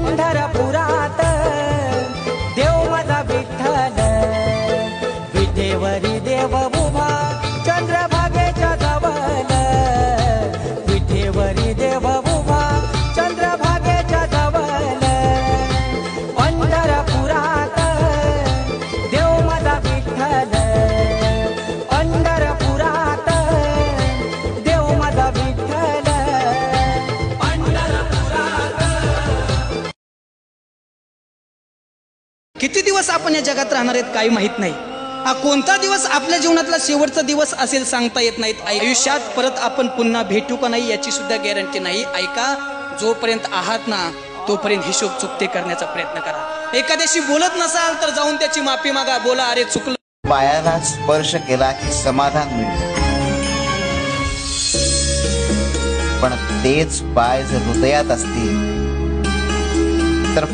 पंढरपुरात देव माझा विठ्ठल, विठेवरी देव उभा चंद्रभागेच्या जवळ, विठेवरी देव उभा चंद्रभागेच्या जवळ, पंढरपुरात देव माझा विठ्ठल, पंढरपुरात देव माझा विठ्ठल, पंढरपुरात. किती दिवस आपण या जगात राहणार आहेत काही माहित नाही. हा कोणता दिवस आपल्या जीवनातला शेवटचा दिवस असेल सांगता येत नाहीत. आयुष्यात परत आपण पुन्हा भेटू का नाही याची सुद्धा गॅरंटी नाही. ऐका, जोपर्यंत आहात ना तोपर्यंत हिशोब चुकते करण्याचा प्रयत्न करा. एखाद्याशी बोलत नसाल तर जाऊन त्याची माफी मागा, बोला अरे चुकलं. पायाला स्पर्श केला की समाधान मिळतं, पण तेच पाय जर हृदयात असतील तर